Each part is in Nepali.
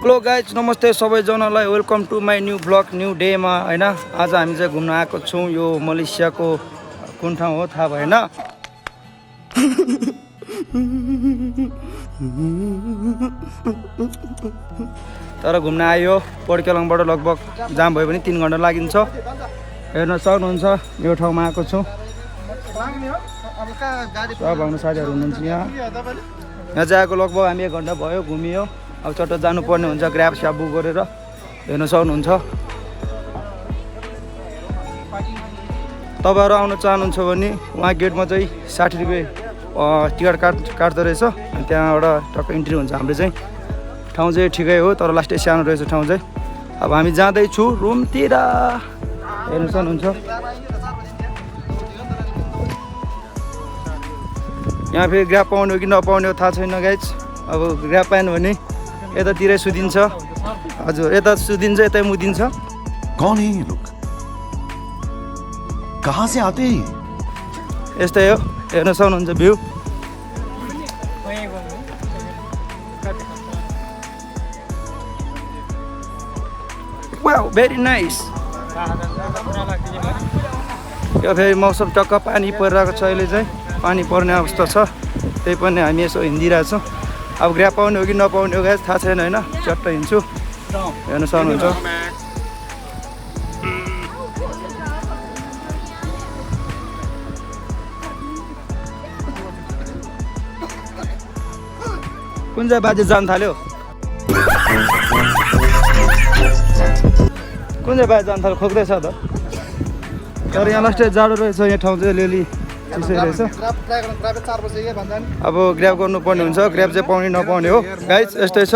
हेलो गाइज नमस्ते सबैजनालाई welcome to my new blog new डेमा हैन। आज हामी चाहिँ घुम्न आएको छौँ। यो मलेसियाको कुन ठाउँ हो थाहा भएन, तर घुम्न आयो। पर्केलङबाट लगभग जाम भयो भने 3 घन्टा लागिन्छ। हेर्न सक्नुहुन्छ यो ठाउँमा आएको छौँ। सब हाम्रो साथीहरू हुनुहुन्छ यहाँ। यहाँ चाहिँ आएको लगभग हामी 1 घन्टा भयो, घुमियो। अब चट्ट जानुपर्ने हुन्छ ग्र्याब स्याब बुक गरेर। हेर्न सक्नुहुन्छ। तपाईँहरू आउन चाहनुहुन्छ भने उहाँ गेटमा चाहिँ 60 रुपियाँ टिकट काट्दो रहेछ। अनि त्यहाँबाट टक्क इन्ट्री हुन्छ। हाम्रो चाहिँ ठाउँ चाहिँ ठिकै हो, तर लास्टै सानो रहेछ ठाउँ चाहिँ। अब हामी जाँदैछु रुमतिर। हेर्न सक्नुहुन्छ। यहाँ फेरि ग्र्याब पाउने हो कि नपाउने हो थाहा छैन गाइज। अब ग्र्याब पाएन भने यतातिरै सुदिन्छ। हजुर, यता सुदिन्छ यतै मुदिन्छ। कौन है ये लोग? कहाँ से आते हैं? यस्तै हो। हेर्न सक्नुहुन्छ भ्यू। Wow very nice. यो फेरि मौसम टक्क पानी परिरहेको छ। अहिले चाहिँ पानी पर्ने अवस्था छ। त्यही पनि हामी यसो हिँडिरहेछौँ। अब ग्र्याब पाउने हो कि नपाउने हो गाइस थाहा छैन होइन। चट्ट हिँड्छु। हेर्न सक्नुहुन्छ। कुन चाहिँ बाजे जान थाल्यो? कुन चाहिँ बाजे जान थाल्यो? खोक्दैछ त। तर यहाँ लास्टै जाडो रहेछ। यहाँ ठाउँ चाहिँ अलिअलि चिसै रहेछ। अब ग्र्याब गर्नुपर्ने हुन्छ। ग्र्याब चाहिँ पाउने नपाउने हो गाइज। यस्तै छ।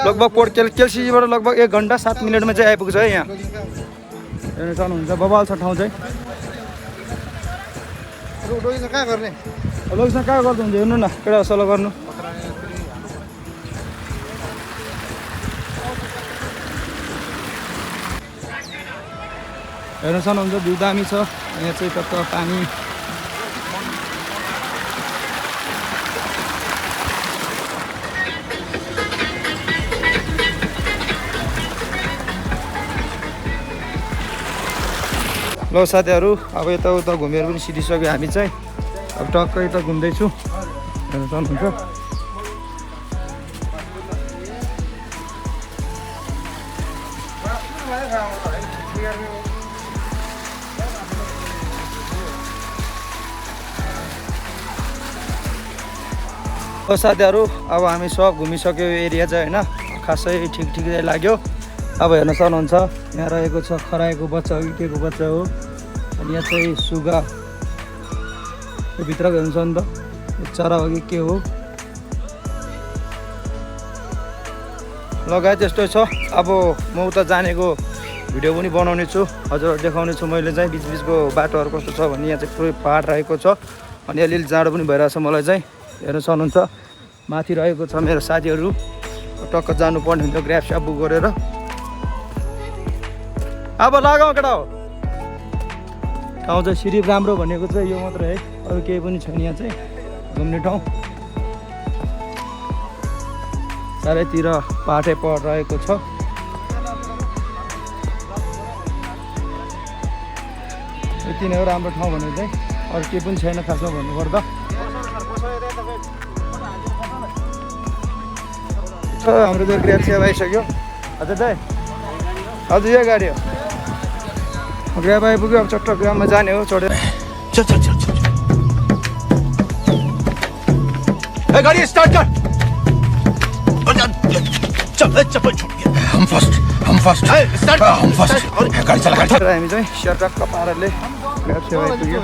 लगभग पोर्ट केलसीबाट लगभग 1 घन्टा 7 मिनटमा चाहिँ आइपुग्छ है यहाँ। हेर्न सक्नुहुन्छ। बबाल छ ठाउँ चाहिँ। लोकेसन कहाँ गर्दा हुन्छ हेर्नु न। केटा सल्लाह गर्नु। हेर्न सक्नुहुन्छ भ्यू दामी छ। यहाँ चाहिँ टक्क पानी। ल साथीहरू, अब यताउता घुमेर पनि सिधिसक्यो हामी चाहिँ। अब टक्क यता घुम्दैछु। हेर्न सक्नुहुन्छ। साथीहरू, अब हामी सब घुमिसक्यो। यो एरिया चाहिँ होइन खासै ठिकै लाग्यो। अब हेर्न सक्नुहुन्छ यहाँ रहेको छ खरायोको बच्चा हो कि के को बच्चा हो। अनि यहाँ चाहिँ सुगा यो भित्रको हेर्नु छ नि त। यो चरा हो कि के हो। लगायत यस्तो छ। अब म उता जानेको भिडियो पनि बनाउने छु। हजुर देखाउने छु मैले चाहिँ बिचबिचको बाटोहरू कस्तो छ भन्ने। यहाँ चाहिँ पुरै पहाड रहेको छ। अनि अलिअलि जाडो पनि भइरहेछ मलाई चाहिँ। हेर्न सक्नुहुन्छ। माथि रहेको छ मेरो साथीहरू। टक्क जानुपर्ने हुन्छ ग्र्याब स्याब बुक गरेर। अब लगाऊ केटा हो। ठाउँ चाहिँ सिरिप राम्रो भनेको चाहिँ यो मात्र है, अरू केही पनि छैन। यहाँ चाहिँ घुम्ने ठाउँ चारैतिर पाहाडै पहाड रहेको छ। यति नै हो राम्रो ठाउँ भनेको चाहिँ। अरू केही पनि छैन खासमा भन्नुपर्दा। हाम्रो त ग्र्याब स्याब आइसक्यो। हजुर दाइ, हजुर यो गाडी हो। ग्र्याब आइपुग्यो। अब चट्ट ग्राममा जाने हो चढेर। चल चल चल चल। ए गाड़ी स्टार्ट कर। चल चल छोड़ दिया। हम फर्स्ट स्टार्ट हम फर्स्ट। गाड़ी चला। हामी चाहिँ स्याटक्क पाराले ग्र्याब स्याब आइपुग्यो।